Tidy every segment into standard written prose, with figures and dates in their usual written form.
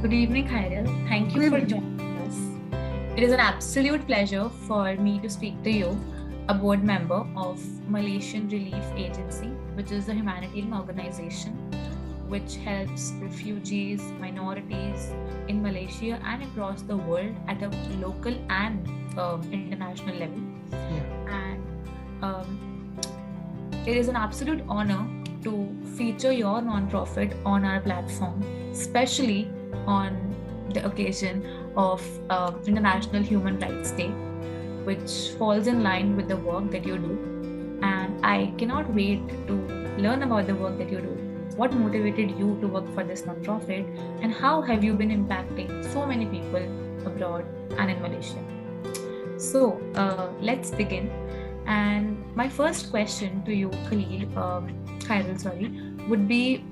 Good evening, Khairil. Thank you Good for evening. joining us. It is an absolute pleasure for me to speak to you, a board member of Malaysian Relief Agency, which is a humanitarian organization which helps refugees, minorities in Malaysia and across the world at a local and international level. Yeah. And um, it is an absolute honor to feature your nonprofit on our platform, especially on the occasion of International Human Rights Day, which falls in line with the work that you do. And I cannot wait to learn about the work that you do. What motivated you to work for this nonprofit, and how have you been impacting so many people abroad and in Malaysia? So let's begin. And my first question to you, Khairul, sorry, would be,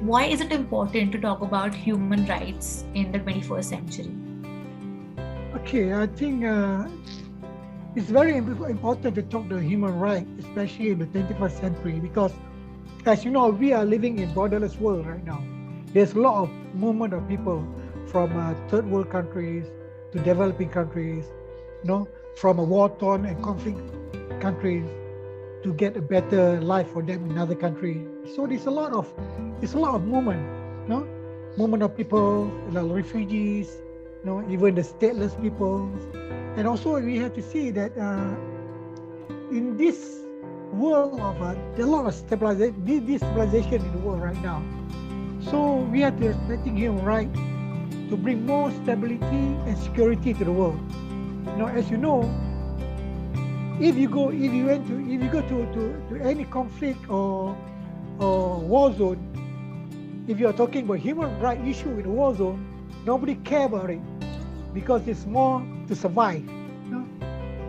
why is it important to talk about human rights in the 21st century? Okay, I think it's very important to talk the human rights, especially in the 21st century, because as you know, we are living in borderless world right now. There's a lot of movement of people from third world countries to developing countries, from a war-torn and conflict countries to get a better life for them in other countries. So there's a lot of movement, no, movement of people, refugees, even the stateless peoples, and also we have to see that in this world of there's a lot of destabilization in the world right now. So we have to respecting human right to bring more stability and security to the world. As you know, if you go to any conflict or war zone, if you are talking about human right issue in a war zone, nobody care about it because it's more to survive.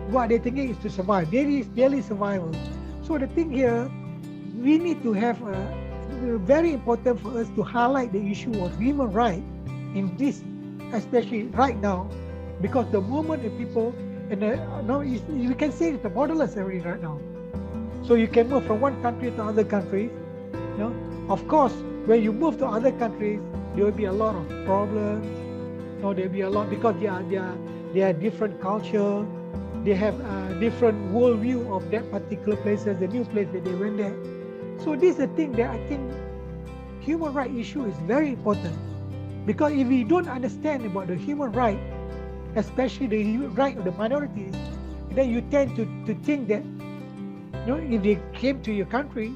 What they're thinking is to survive. Daily survival. So the thing here, we need to have very important for us to highlight the issue of human right in this, especially right now, because the moment the people you can say it's the borderless area right now. So you can move from one country to other countries. Of course, when you move to other countries, there will be a lot of problems. There will be a lot because they are different culture. They have a different worldview of that particular places, the new place that they went there. So this is the thing that I think human right issue is very important, because if we don't understand about the human right, especially the right of the minorities, then you tend to think that if they came to your country,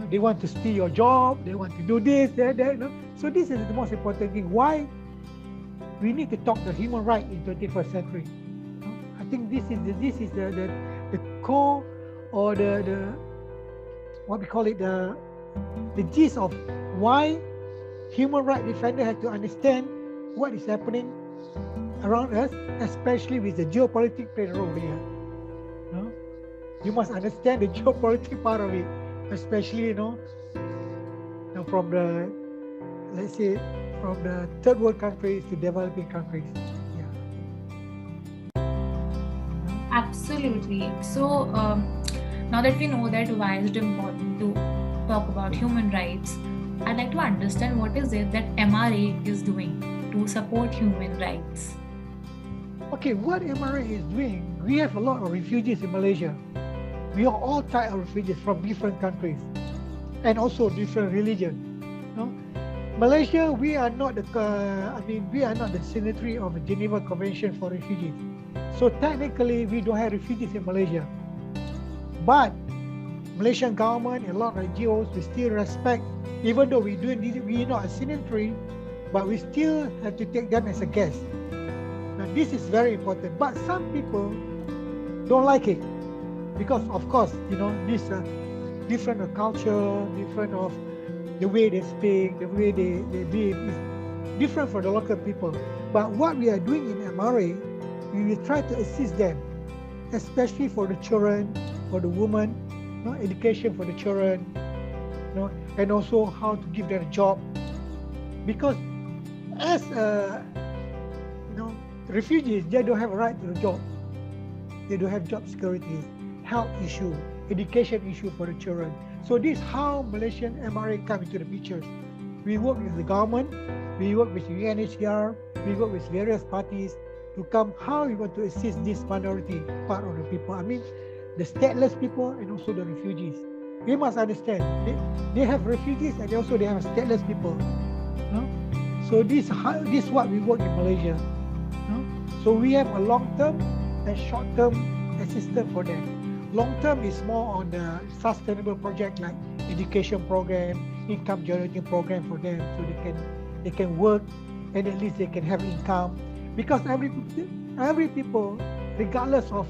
they want to steal your job, they want to do this, that. So this is the most important thing. Why we need to talk the human right in 21st century. I think this is the core, or the what we call it, the gist of why human right defender have to understand what is happening around us, especially with the geopolitics playing a role here. You must understand the geopolitics part of it, especially from the, let's say, from the third world countries to developing countries. Absolutely. So now that we know that why is it important to talk about human rights, I'd like to understand what is it that MRA is doing to support human rights. Okay, what MRA is doing, we have a lot of refugees in Malaysia. We are all types of refugees from different countries and also different religions. Malaysia, we are not the signatory of the Geneva Convention for Refugees. So technically, we don't have refugees in Malaysia. But Malaysian government and a lot of NGOs, we still respect, even though we're doing this, we're not a signatory, but we still have to take them as a guest. Now, this is very important. But some people don't like it because, of course, this different of culture, different of the way they speak, the way they live is different for the local people. But what we are doing in MRA, we will try to assist them, especially for the children, for the women, education for the children, and also how to give them a job. Because as refugees, they don't have a right to the job. They don't have job security, health issue, education issue for the children. So this is how Malaysian MRA come into the pictures. we work with the government, we work with UNHCR, we work with various parties to come how we want to assist this minority part of the people. I mean, the stateless people and also the refugees. We must understand, they have refugees and also they have stateless people. No? So this is what we work in Malaysia. No? So we have a long-term and short-term assistance for them. Long-term is more on the sustainable project like education program, income generating program for them, so they can work and at least they can have income. Because every people, regardless of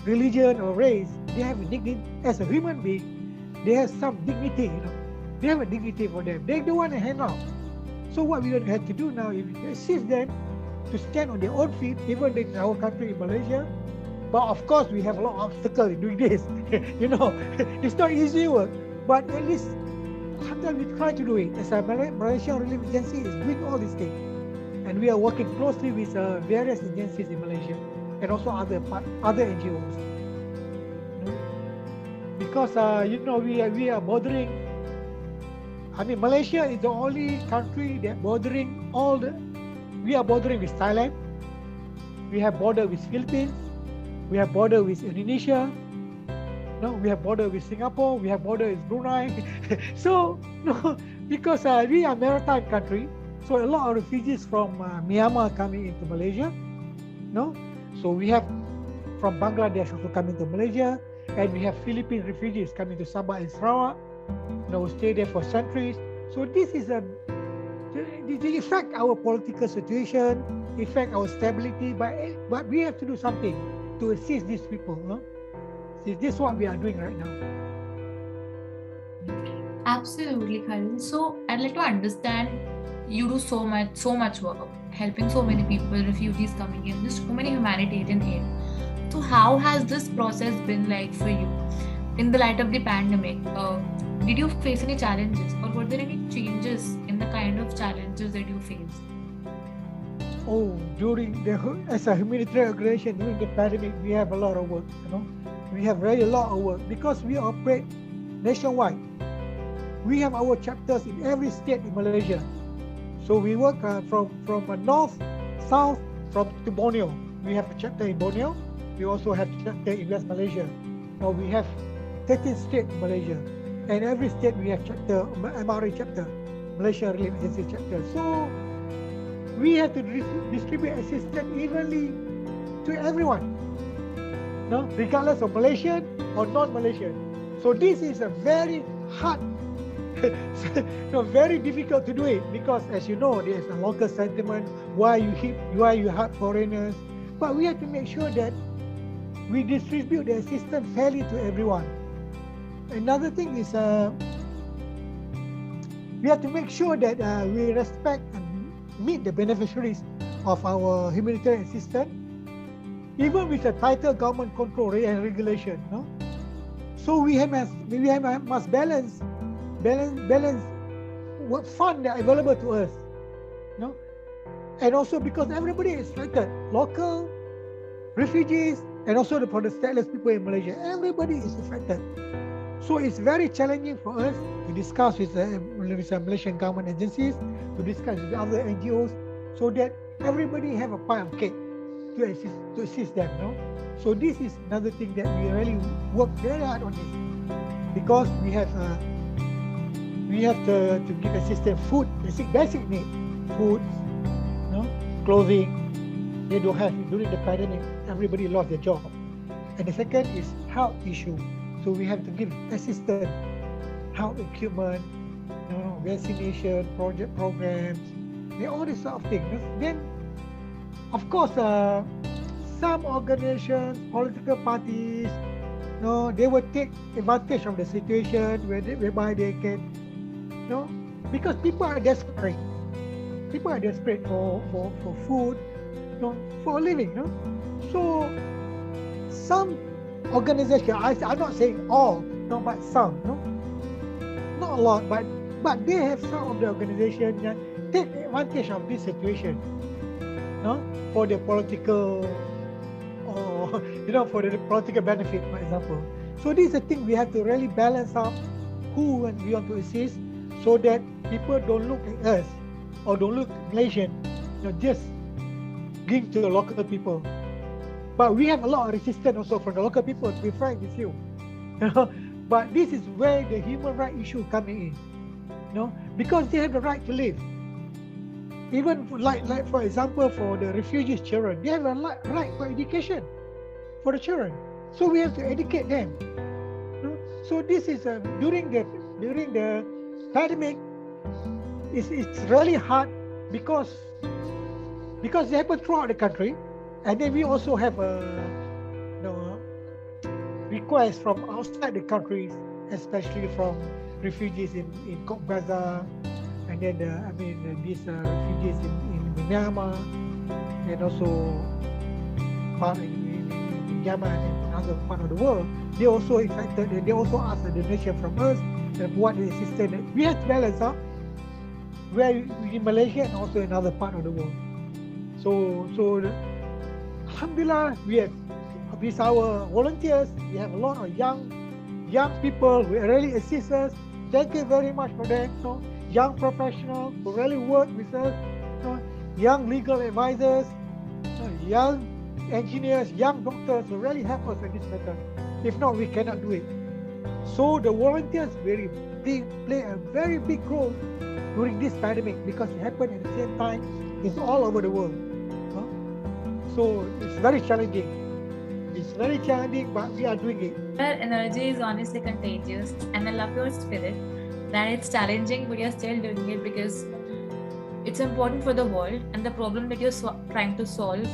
religion or race, they have a dignity as a human being. They have some dignity, They have a dignity for them. They don't want to hang out. So what we don't have to do now is assist them to stand on their own feet, even in our country in Malaysia. But of course, we have a lot of obstacles in doing this. It's not easy work, but at least sometimes we try to do it. As a Malaysian Relief Agency is doing all these things, and we are working closely with various agencies in Malaysia and also other NGOs. Because we are bordering. I mean, Malaysia is the only country that bordering we are bordering with Thailand. We have border with Philippines. We have border with Indonesia. We have border with Singapore. We have border with Brunei. So, because we are a maritime country, so a lot of refugees from Myanmar coming into Malaysia. So we have from Bangladesh also coming to Malaysia, and we have Philippine refugees coming to Sabah and Sarawak. Stay there for centuries. So this is it affect our political situation, affect our stability, but we have to do something to assist these people. This is what we are doing right now. Absolutely, Khalil. So I'd like to understand, you do so much work, helping so many people, refugees coming in, just so many humanitarian aid. So how has this process been like for you in the light of the pandemic? Did you face any challenges, or were there any changes in the kind of challenges that you faced? As a humanitarian organization during the pandemic, we have a lot of work. We have really a lot of work because we operate nationwide. We have our chapters in every state in Malaysia. So we work from north, south, to Borneo. We have a chapter in Borneo. We also have a chapter in West Malaysia. Now we have 13 states in Malaysia. And every state we have chapter, MRA chapter, Malaysia Relief Agency chapter. So we have to distribute assistance evenly to everyone, regardless of Malaysian or non-Malaysian. So this is a very hard, very difficult to do it because, as you know, there's a local sentiment why you hurt foreigners. But we have to make sure that we distribute the assistance fairly to everyone. Another thing is we have to make sure that we respect and meet the beneficiaries of our humanitarian assistance, even with the tighter government control and regulation. So we must balance what funds are available to us. And also because everybody is affected, local, refugees, and also for the stateless people in Malaysia, everybody is affected. So it's very challenging for us to discuss with the Malaysian government agencies, to discuss with other NGOs, so that everybody have a pie of cake to assist them. So this is another thing that we really work very hard on this, because we have to give assistance, food, basic need, food, clothing. They don't have during the pandemic. Everybody lost their job, and the second is health issue. So we have to give assistance, health equipment, vaccination programs, all these sort of things. Then, of course, some organizations, political parties, they will take advantage of the situation whereby they can, because people are desperate. People are desperate for food, for a living. So some organizations, I'm not saying all, but some, not a lot, but they have some of the organizations that take advantage of this situation, for their political, or for the political benefit, for example. So this is a thing we have to really balance out who we want to assist, so that people don't look at us or don't look Malaysian, just give to the local people. But we have a lot of resistance also from the local people, to be frank with you. But this is where the human rights issue coming in, because they have the right to live. Even like for example, for the refugees children, they have a right for education for the children. So we have to educate them. So this is during the pandemic, it's really hard because they happen throughout the country, and then we also have a request from outside the countries, especially from refugees in Cox's Bazar, and then these refugees in Myanmar, and also part in Yemen and other part of the world. They also affected, and they also ask a donation from us and what the assistance. We have to balance up where in Malaysia and also in other part of the world. So alhamdulillah, we have with our volunteers, we have a lot of young people who really assist us. Thank you very much for that. Young professionals who really work with us, young legal advisors, young engineers, young doctors who really help us in this matter. If not, we cannot do it. So the volunteers play a very big role during this pandemic, because it happened at the same time. It's all over the world. So it's very challenging. It's very challenging, but we are doing it. Your energy is honestly contagious, and I love your spirit. That it's challenging, but you're still doing it because it's important for the world, and the problem that you're trying to solve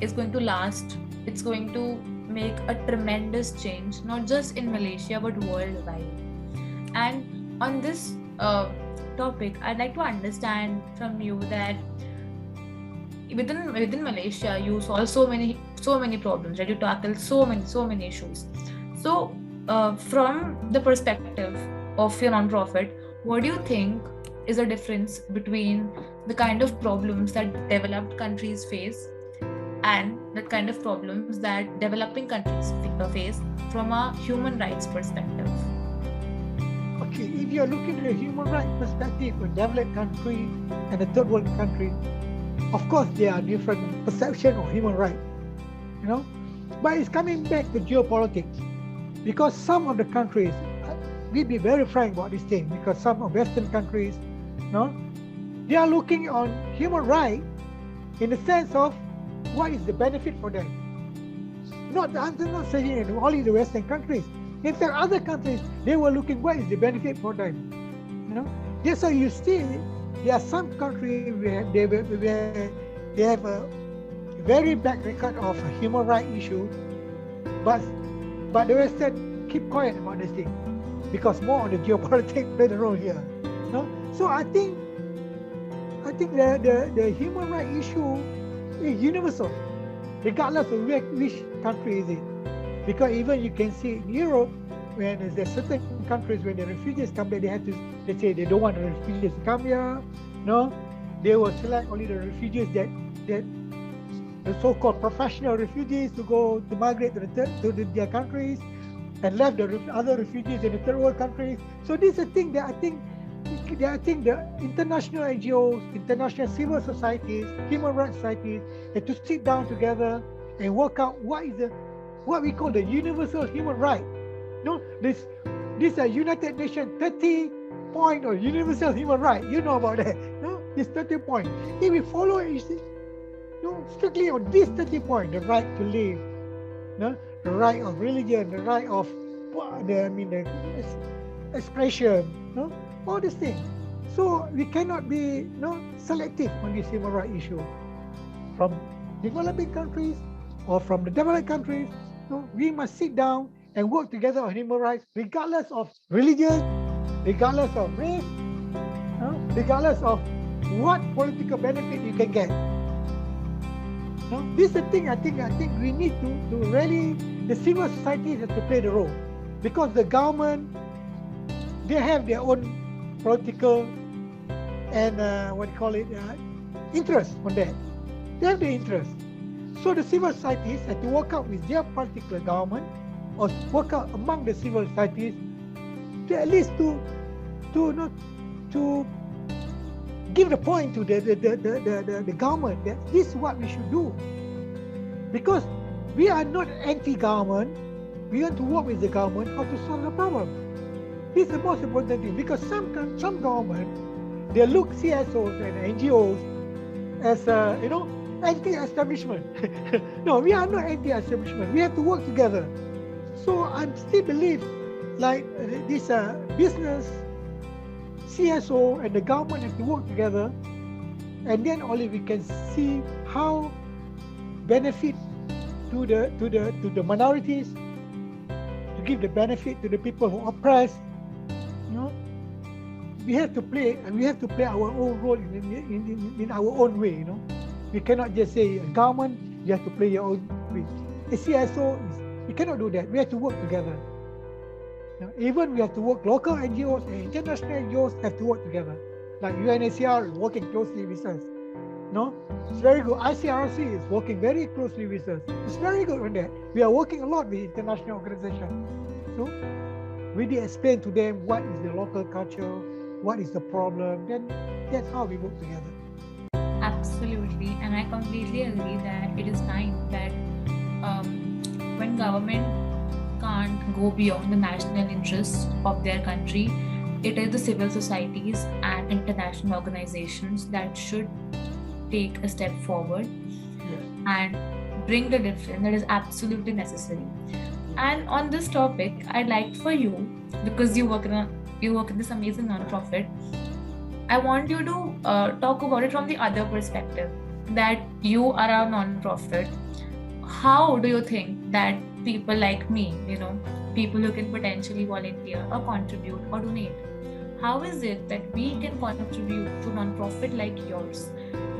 is going to last. It's going to make a tremendous change, not just in Malaysia, but worldwide. And on this topic, I'd like to understand from you that within Malaysia, you solve so many problems, right? You tackle so many issues. So from the perspective of your non-profit, what do you think is the difference between the kind of problems that developed countries face and the kind of problems that developing countries face from a human rights perspective? Okay, if you're looking at a human rights perspective, a developed country and a third world country, of course there are different perceptions of human rights, but it's coming back to geopolitics, because some of the countries, we'll be very frank about this thing, because some of Western countries, they are looking on human rights in the sense of what is the benefit for them. I'm not saying only the Western countries. In fact, other countries, they were looking what is the benefit for them. That's why you see there are some countries where they have a very bad record of human rights issue, but the Western keep quiet about this thing, because more on the geopolitics play the role here. So I think the human rights issue is universal, regardless of which country is it. Because even you can see in Europe, when there's certain countries, when the refugees come back, they say they don't want the refugees to come here. They will select only the refugees that the so-called professional refugees to migrate to their countries, and left the other refugees in the third world countries. So this is a thing that I think the international NGOs, international civil societies, human rights societies, have to sit down together and work out what we call the universal human right. This United Nations 30 point of universal human right. You know about that. This 30 point. If we follow it, strictly on this 30 point, the right to live, the right of religion, the right of the expression, all these things. So we cannot be selective on this human rights issue. From developing countries or from the developed countries, we must sit down and work together on human rights, regardless of religion, regardless of race, regardless of what political benefit you can get. This is the thing I think we need to really, the civil society has to play the role, because the government, they have their own political and interest on that. They have the interest. So the civil societies have to work out with their particular government, or work out among the civil societies to at least to to give the point to the government that this is what we should do. Because we are not anti-government, we want to work with the government how to solve the problem. This is the most important thing, because some government, they look CSOs and NGOs as anti-establishment. No, we are not anti-establishment. We have to work together. So I still believe like this business, CSO and the government have to work together, and then only we can see how benefit to the minorities, to give the benefit to the people who are oppressed. We have to play our own role in our own way. We cannot just say government, you have to play your own way. A CSO, we cannot do that. We have to work together. Even we have to work, local NGOs and international NGOs have to work together. Like UNHCR is working closely with us. It's very good. ICRC is working very closely with us. It's very good on that. We are working a lot with international organizations. So we did explain to them what is the local culture, what is the problem, then that's how we work together. Absolutely, and I completely agree that it is time that when government can't go beyond the national interests of their country, it is the civil societies and international organizations that should take a step forward and bring the difference that is absolutely necessary. And on this topic, I'd like for you, because you work in this amazing non-profit, I want you to talk about it from the other perspective, that you are a non-profit. How do you think that people like me, people who can potentially volunteer or contribute or donate, how is it that we can contribute to a non-profit like yours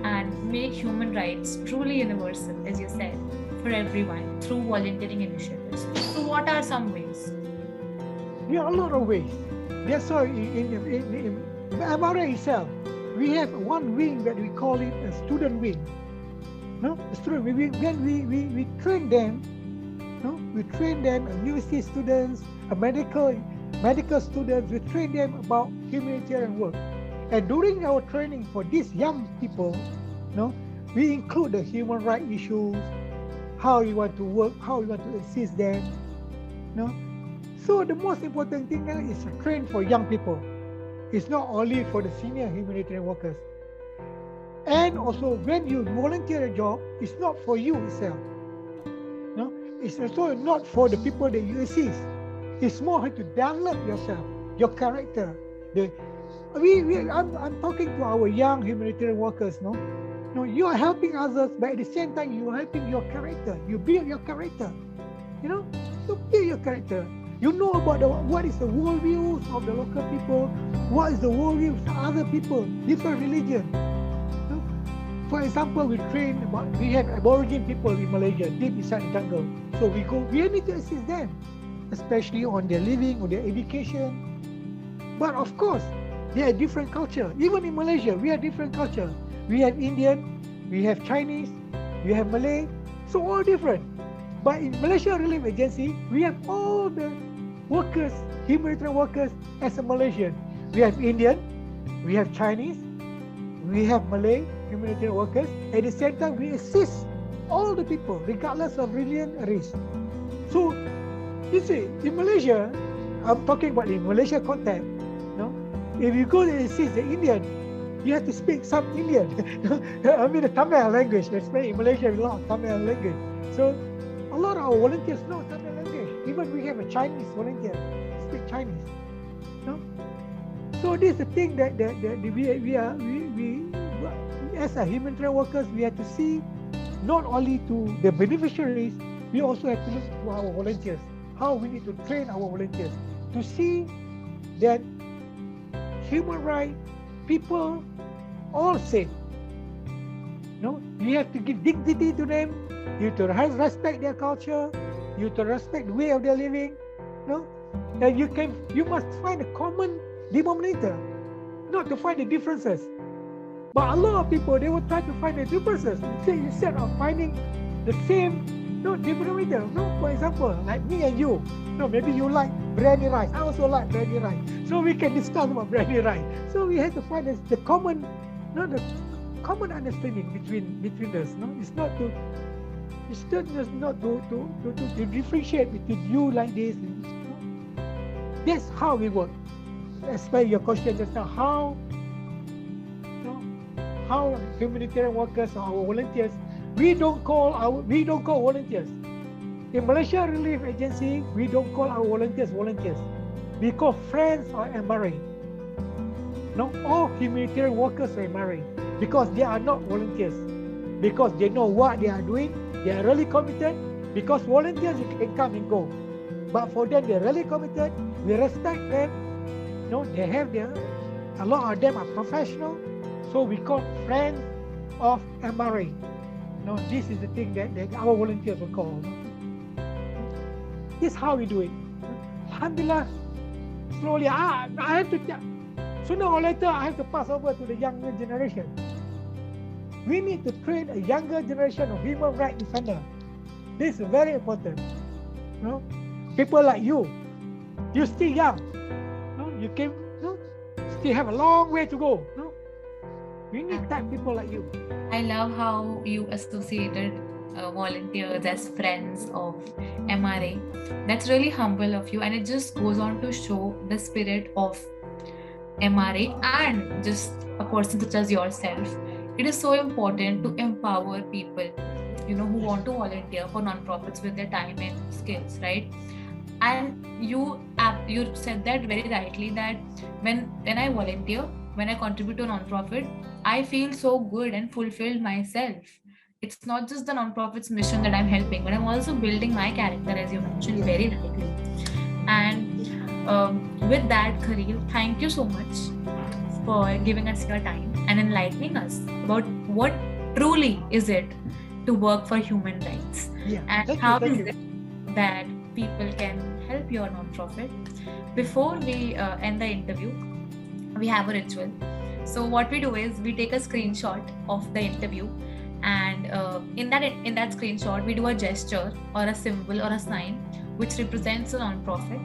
and make human rights truly universal, as you said, for everyone through volunteering initiatives? So what are some ways? There are a lot of ways. That's why in MRA itself, we have one wing that we call it a student wing. A student wing. When we train them, we train them, university students, medical students, we train them about humanitarian work. And during our training for these young people, we include the human rights issues, how you want to work, how you want to assist them. So the most important thing now is to train for young people. It's not only for the senior humanitarian workers. And also, when you volunteer a job, it's not for you itself. It's also not for the people that you assist. It's more to develop yourself, your character. I'm talking to our young humanitarian workers. You are helping others, but at the same time, you are helping your character. You build your character. You build your character. You know about what is the worldviews of the local people, what is the worldview of other people, different religions. For example, we have Aborigine people in Malaysia, deep inside the jungle. So we need to assist them, especially on their living, on their education. But of course, they are different culture. Even in Malaysia, we have different culture. We have Indian, we have Chinese, we have Malay, so all different. But in Malaysia Relief Agency, we have all the workers, humanitarian workers as a Malaysian. We have Indian, we have Chinese, we have Malay humanitarian workers. At the same time, we assist all the people, regardless of religion or race. So, you see, in Malaysia, I'm talking about in Malaysia context, if you go to assist the Indian, you have to speak some Indian. I mean, the Tamil language, especially in Malaysia, we have a lot of Tamil language. So, a lot of our volunteers know Tamil language. Even we have a Chinese volunteer who speak Chinese. So this is the thing that we as a humanitarian workers, we have to see not only to the beneficiaries, we also have to look to our volunteers, how we need to train our volunteers to see that human rights, people, all same. You have to give dignity to them. You have to respect their culture. You have to respect the way of their living. And you must find a common denominator, not to find the differences. But a lot of people, they will try to find the differences instead of finding the same No, denominator. No, for example, like me and you. No, maybe you like brandy rice. I also like brandy rice. So we can discuss about brandy rice. So we have to find the common, no, the common understanding between us. No, it's not to to differentiate between you like this. That's how we work. As per your question just now, how humanitarian workers or our volunteers, we don't call volunteers. In Malaysia Relief Agency, we don't call our volunteers. We call friends or MRA. No, all humanitarian workers are MRA because they are not volunteers. Because they know what they are doing, they are really committed. Because volunteers, you can come and go. But for them, they're really committed. We respect them. No, they have a lot of them are professional. So we call friends of MRA. No, this is the thing that our volunteers will call. This is how we do it. Alhamdulillah, slowly, I have to, sooner or later, I have to pass over to the younger generation. We need to train a younger generation of human rights defender. This is very important. No? People like you still young. No? You can still have a long way to go. No? We need type people like you. I love how you associated volunteers as friends of MRA. That's really humble of you, and it just goes on to show the spirit of MRA and just a person such as yourself. It is so important to empower people, who want to volunteer for non-profits with their time and skills, right? And you said that very rightly, that when I volunteer, when I contribute to a non-profit, I feel so good and fulfilled myself. It's not just the non-profit's mission that I'm helping, but I'm also building my character, as you mentioned very rightly. And with that, Khalil, thank you so much for giving us your time and enlightening us about what truly is it to work for human rights, and how is it that people can help your non-profit. Before we end the interview, we have a ritual. So what we do is we take a screenshot of the interview, and in that screenshot we do a gesture or a symbol or a sign which represents a non-profit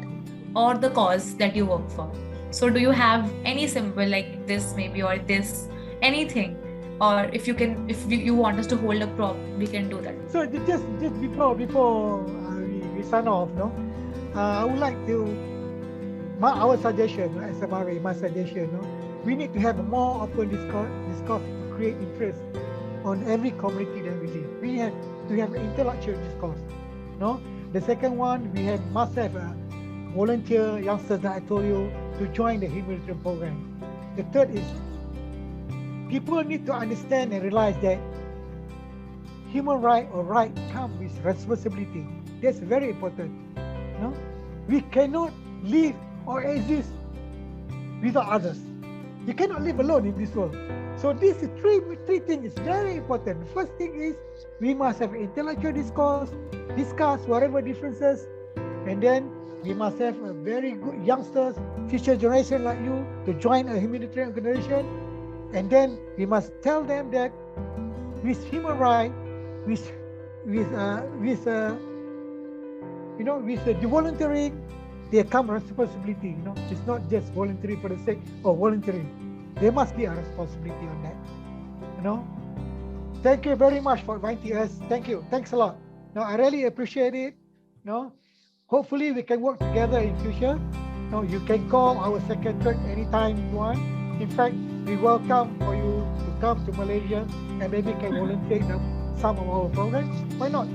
or the cause that you work for. So do you have any symbol like this maybe, or this, anything? Or if you want us to hold a prop, we can do that. So just before we sign off, I would like to, our suggestion as a MRA, my suggestion, we need to have a more open discourse to create interest on every community that we live. We have to have intellectual discourse. The second one, must have a volunteer youngsters that I told you to join the humanitarian program. The third is people need to understand and realize that human right come with responsibility. That's very important. We cannot live or exist without others. You cannot live alone in this world. So these three things is very important. The first thing is we must have intellectual discourse, discuss whatever differences, and then we must have a very good youngsters, future generation like you to join a humanitarian organization, and then we must tell them that with human rights, with the volunteering, there comes responsibility. It's not just volunteering for the sake of volunteering. There must be a responsibility on that. Thank you very much for inviting us. Thank you. Thanks a lot. I really appreciate it. Hopefully we can work together in future. You can call our secretary anytime you want. In fact, we welcome for you to come to Malaysia and maybe can volunteer in some of our programs. Why not?